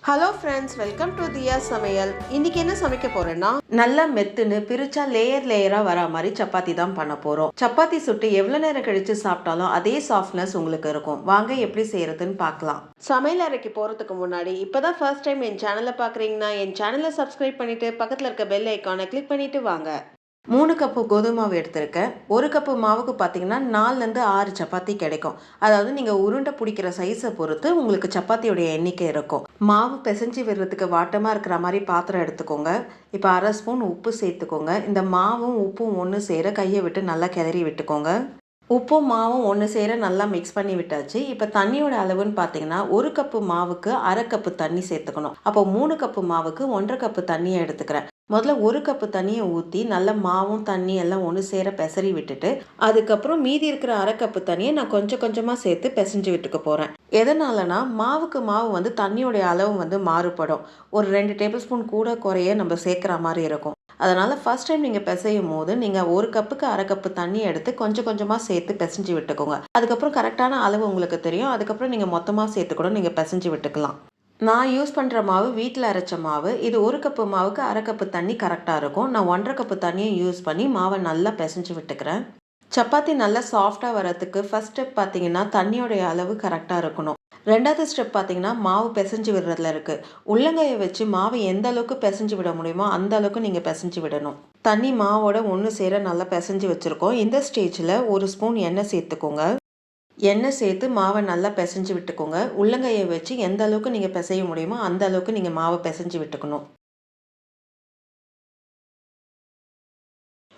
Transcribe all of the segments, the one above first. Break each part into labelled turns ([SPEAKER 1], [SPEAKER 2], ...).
[SPEAKER 1] Hello friends, welcome to தியா சமையல். இன்னைக்கு என்ன சமைக்க போறேன்னா, நல்லா மெத்துன்னு பிரிச்சா லேயரா வர மாதிரி சப்பாத்தி தான் பண்ண போறோம். சப்பாத்தி சுட்டு எவ்வளவு நேரம் கழிச்சு சாப்பிட்டாலும் அதே சாஃப்ட்னஸ் உங்களுக்கு இருக்கும். வாங்க எப்படி செய்யறதுன்னு பார்க்கலாம். சமையல் அறைக்கு போறதுக்கு முன்னாடி இப்பதான் ஃபர்ஸ்ட் டைம் என் சேனலை பாக்குறீங்கன்னா என் சேனலை சப்ஸ்கிரைப் பண்ணிட்டு பக்கத்துல இருக்க பெல் ஐக்கானை கிளிக் பண்ணிட்டு வாங்க. 3 கப்பு கோதுமை மாவு எடுத்திருக்கேன். 1 கப்பு மாவுக்கு பார்த்தீங்கன்னா 4லேருந்து 6 சப்பாத்தி கிடைக்கும். அதாவது நீங்கள் உருண்டை பிடிக்கிற சைஸை பொறுத்து உங்களுக்கு சப்பாத்தியோடைய எண்ணிக்கை இருக்கும். மாவு பிசைஞ்சு விடுறதுக்கு வாட்டமாக இருக்கிற மாதிரி பாத்திரம் எடுத்துக்கோங்க. இப்போ 1/2 ஸ்பூன் உப்பு சேர்த்துக்கோங்க. இந்த மாவும் உப்பும் ஒன்று சேர கையை விட்டு நல்லா கிளறி விட்டுக்கோங்க. உப்பும் மாவும் ஒன்று சேர நல்லா மிக்ஸ் பண்ணி விட்டாச்சு. இப்போ தண்ணியோட அளவுன்னு பார்த்தீங்கன்னா 1 கப்பு மாவுக்கு 1/2 கப்பு தண்ணி சேர்த்துக்கணும். அப்போ 3 கப்பு மாவுக்கு 1/2 கப்பு தண்ணியை எடுத்துக்கிறேன். முதல்ல 1 கப்பு தண்ணியை ஊற்றி நல்லா மாவும் தண்ணி எல்லாம் ஒன்று சேர பெசரி விட்டுட்டு அதுக்கப்புறம் மீதி இருக்கிற 1/2 கப்பு தண்ணியை நான் கொஞ்சம் கொஞ்சமாக சேர்த்து பிசைஞ்சு விட்டுக்க போகிறேன். எதனாலனா மாவுக்கு மாவு வந்து தண்ணியோடைய அளவு மாறுபடும். ஒரு 2 டேபிள் ஸ்பூன் கூட குறைய நம்ம சேர்க்குற மாதிரி இருக்கும். அதனால் ஃபர்ஸ்ட் டைம் நீங்கள் பிசையும் போது நீங்கள் 1 கப்புக்கு 1/2 கப்பு தண்ணி எடுத்து கொஞ்சம் கொஞ்சமாக சேர்த்து பிசைஞ்சு விட்டுக்கோங்க. அதுக்கப்புறம் கரெக்டான அளவு உங்களுக்கு தெரியும். அதுக்கப்புறம் நீங்கள் மொத்தமாக சேர்த்து கூட நீங்கள் பிசைஞ்சு விட்டுக்கலாம். நான் யூஸ் பண்ணுற மாவு வீட்டில் அரைச்ச மாவு. இது 1 கப்பு மாவுக்கு 1/2 கப்பு தண்ணி கரெக்டாக இருக்கும். நான் 1/2 கப்பு தண்ணியை யூஸ் பண்ணி மாவை நல்லா பிசைஞ்சு விட்டுக்கிறேன். சப்பாத்தி நல்லா சாஃப்டாக வரத்துக்கு ஃபர்ஸ்ட் ஸ்டெப் பார்த்தீங்கன்னா தண்ணியோடைய அளவு கரெக்டாக இருக்கணும். 2வது ஸ்டெப் பார்த்தீங்கன்னா மாவு பிசைஞ்சு விடுறதுல இருக்குது. உள்ளங்கையை வச்சு மாவை எந்த அளவுக்கு பிசைஞ்சு விட முடியுமோ அந்த அளவுக்கு நீங்கள் பிசைஞ்சு விடணும். தண்ணி மாவோட ஒன்று சேர நல்லா பிசைஞ்சு வச்சுருக்கோம். இந்த ஸ்டேஜில் 1 ஸ்பூன் எண்ணெய் சேர்த்துக்கோங்க. எண்ணெய் சேர்த்து மாவை நல்லா பிசைஞ்சு விட்டுக்கோங்க. உள்ளங்கையை வச்சு எந்த அளவுக்கு நீங்கள் பிசைய முடியுமோ அந்த அளவுக்கு நீங்கள் மாவை பிசைஞ்சு விட்டுக்கணும்.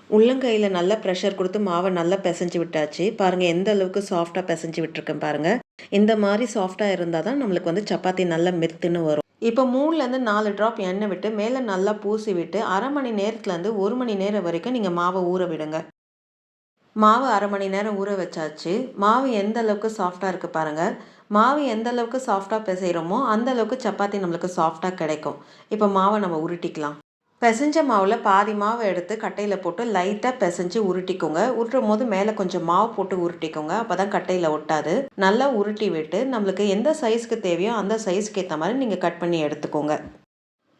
[SPEAKER 1] உள்ளங்கையில் நல்லா ப்ரெஷர் கொடுத்து மாவை நல்லா பிசைஞ்சு விட்டாச்சு. பாருங்கள் எந்த அளவுக்கு சாஃப்டாக பிசைஞ்சு விட்டுருக்கேன் பாருங்கள். இந்த மாதிரி சாஃப்டாக இருந்தால் தான் நம்மளுக்கு சப்பாத்தி நல்லா மெத்துன்னு வரும். இப்போ 3லேருந்து 4 ட்ராப் எண்ணெய் விட்டு மேலே நல்லா பூசி விட்டு 1/2 மணி நேரத்துலேருந்து 1 மணி நேரம் வரைக்கும் நீங்கள் மாவை ஊற விடுங்க. மாவு 1/2 மணி நேரம் ஊற வச்சாச்சு. மாவு எந்த அளவுக்கு சாஃப்டாக இருக்குது பாருங்கள். மாவு எந்த அளவுக்கு சாஃப்டாக பிசைகிறோமோ அந்த அளவுக்கு சப்பாத்தி நம்மளுக்கு சாஃப்டாக கிடைக்கும். இப்போ மாவை நம்ம உருட்டிக்கலாம். பிசைஞ்ச மாவில் பாதி மாவை எடுத்து கட்டையில் போட்டு லைட்டாக பிசைஞ்சு உருட்டிக்கோங்க. உருட்டும் போது மேலே கொஞ்சம் மாவு போட்டு உருட்டிக்கோங்க. அப்போ தான் கட்டையில் ஒட்டாது. நல்லா உருட்டி விட்டு நம்மளுக்கு எந்த சைஸ்க்கு தேவையோ அந்த சைஸ்க்கு ஏற்ற மாதிரி நீங்கள் கட் பண்ணி எடுத்துக்கோங்க.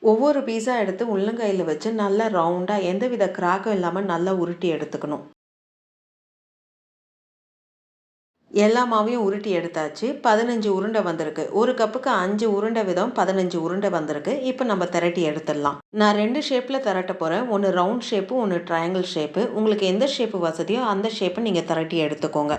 [SPEAKER 1] ஒவ்வொரு பீஸா எடுத்து உள்ளங்கையில் வச்சு நல்லா ரவுண்டாக எந்தவித கிராக்கும் இல்லாமல் நல்லா உருட்டி எடுத்துக்கணும். எல்லா மாவையும் உருட்டி எடுத்தாச்சு. 15 உருண்டை வந்திருக்கு. 1 கப்புக்கு 5 உருண்டை வீதம் 15 உருண்டை வந்திருக்கு. இப்போ நம்ம திரட்டி எடுத்துடலாம். நான் 2 ஷேப்பில் திரட்ட போகிறேன். ஒன்று ரவுண்ட் ஷேப்பு, ஒன்று ட்ரையாங்கிள் ஷேப்பு. உங்களுக்கு எந்த ஷேப்பு வசதியோ அந்த ஷேப்பை நீங்கள் திரட்டி எடுத்துக்கோங்க.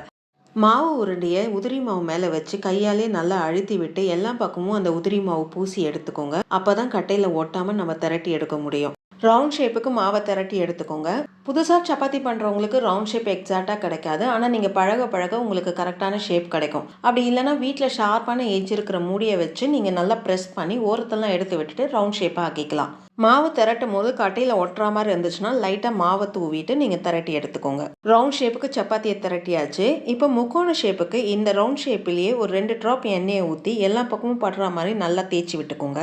[SPEAKER 1] மாவு உருண்டையை உதிரி மாவு மேலே வச்சு கையாலே நல்லா அழுத்தி விட்டு எல்லா பக்கமும் அந்த உதிரி மாவு பூசி எடுத்துக்கோங்க. அப்போ தான் கட்டையில் ஒட்டாமல் நம்ம திரட்டி எடுக்க முடியும். ரவுண்ட் ஷேப்புக்கு மாவை திரட்டி எடுத்துக்கோங்க. புதுசாக சப்பாத்தி பண்ணுறவங்களுக்கு ரவுண்ட் ஷேப் எக்ஸாக்டாக கிடைக்காது. ஆனால் நீங்கள் பழக உங்களுக்கு கரெக்டான ஷேப் கிடைக்கும். அப்படி இல்லைனா வீட்டில் ஷார்ப்பான எட்ஜ் இருக்கிற மூடியை வச்சு நீங்கள் நல்லா ப்ரெஸ் பண்ணி ஓரத்தெல்லாம் எடுத்து விட்டுட்டு ரவுண்ட் ஷேப்பாக ஆக்கிக்கலாம். மாவு திரட்டும் போது கட்டையில் ஒட்டுற மாதிரி இருந்துச்சுன்னா லைட்டாக மாவை தூவிட்டு நீங்கள் திரட்டி எடுத்துக்கோங்க. ரவுண்ட் ஷேப்புக்கு சப்பாத்தியை திரட்டியாச்சு. இப்போ முக்கோண ஷேப்புக்கு இந்த ரவுண்ட் ஷேப்லேயே ஒரு 2 ட்ராப் எண்ணெயை ஊற்றி எல்லா பக்கமும் படுற மாதிரி நல்லா தேய்ச்சி விட்டுக்கோங்க.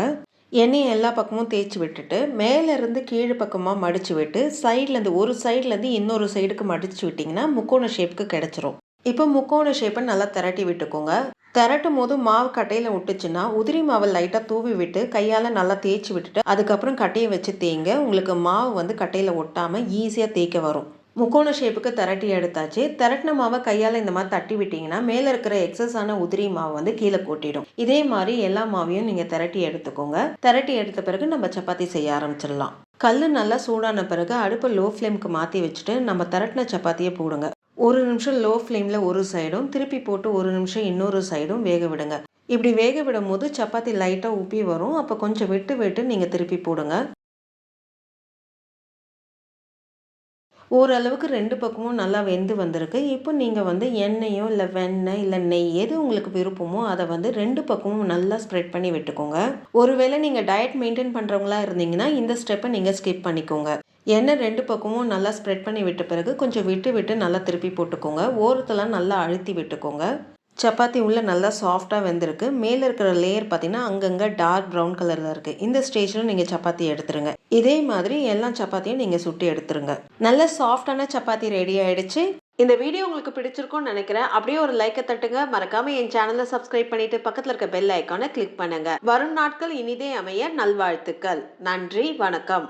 [SPEAKER 1] எண்ணெயை எல்லா பக்கமும் தேய்ச்சி விட்டுட்டு மேலேருந்து கீழ் பக்கமாக மடித்து விட்டு சைட்லேருந்து ஒரு சைட்லேருந்து இன்னொரு சைடுக்கு மடித்து விட்டிங்கன்னா முக்கோண ஷேப்புக்கு கிடச்சிரும். இப்போ முக்கோண ஷேப்பை நல்லா திரட்டி விட்டுக்கோங்க. திரட்டும் போது மாவு கட்டையில் விட்டுச்சுன்னா உதிரி மாவை லைட்டாக தூவி விட்டு கையால் நல்லா தேய்ச்சி விட்டுட்டு அதுக்கப்புறம் கட்டையை வச்சு தேய்ங்க. உங்களுக்கு மாவு கட்டையில் ஒட்டாமல் ஈஸியாக தேய்க்க வரும். முக்கோண ஷேப்புக்கு திரட்டி எடுத்தாச்சு. திரட்டின மாவை கையால் இந்த மாதிரி தட்டி விட்டிங்கன்னா மேலே இருக்கிற எக்ஸஸான உதிரி மாவு கீழே கொட்டிடும். இதே மாதிரி எல்லா மாவையும் நீங்கள் திரட்டி எடுத்துக்கோங்க. திரட்டி எடுத்த பிறகு நம்ம சப்பாத்தி செய்ய ஆரம்பிச்சிடலாம். கல் நல்லா சூடான பிறகு அடுப்பை லோ ஃப்ளேமுக்கு மாற்றி வச்சுட்டு நம்ம திரட்டின சப்பாத்தியை போடுங்க. 1 நிமிஷம் லோ ஃப்ளேமில் ஒரு சைடும் திருப்பி போட்டு 1 நிமிஷம் இன்னொரு சைடும் வேக விடுங்க. இப்படி வேக விடும் போது சப்பாத்தி லைட்டாக உப்பி வரும். அப்போ கொஞ்சம் விட்டு விட்டு நீங்கள் திருப்பி போடுங்க. ஓரளவுக்கு 2 பக்கமும் நல்லா வெந்து வந்திருக்கு. இப்போ நீங்கள் எண்ணெயோ இல்லை வெண்ணெய் இல்லை நெய் எது உங்களுக்கு விருப்பமோ அதை 2 பக்கமும் நல்லா ஸ்ப்ரெட் பண்ணி விட்டுக்கோங்க. ஒருவேளை நீங்கள் டயட் மெயின்டைன் பண்ணுறவங்களா இருந்தீங்கன்னா இந்த ஸ்டெப்பை நீங்கள் ஸ்கிப் பண்ணிக்கோங்க. எண்ணெய் 2 பக்கமும் நல்லா ஸ்ப்ரெட் பண்ணி விட்ட பிறகு கொஞ்சம் விட்டு விட்டு நல்லா திருப்பி போட்டுக்கோங்க. ஓரத்தெல்லாம் நல்லா அழுத்தி விட்டுக்கோங்க. சப்பாத்தி உள்ளே நல்லா சாஃப்டாக வெந்திருக்கு. மேலே இருக்கிற லேயர் பார்த்தீங்கன்னா அங்கங்கே டார்க் ப்ரௌன் கலரில் இருக்குது. இந்த ஸ்டேஜில் நீங்கள் சப்பாத்தி எடுத்துருங்க. இதே மாதிரி எல்லா சப்பாத்தியும் நீங்கள் சுட்டு எடுத்துருங்க. நல்ல சாஃப்டான சப்பாத்தி ரெடி ஆகிடுச்சு. இந்த வீடியோ உங்களுக்கு பிடிச்சிருக்கும்னு நினைக்கிறேன். அப்படியே ஒரு லைக்கை தட்டுங்க. மறக்காம என் சேனலை சப்ஸ்கிரைப் பண்ணிட்டு பக்கத்துல இருக்க பெல் ஐக்கானை கிளிக் பண்ணுங்க. வரும் நாட்கள் இனிதே அமைய நல்வாழ்த்துக்கள். நன்றி, வணக்கம்.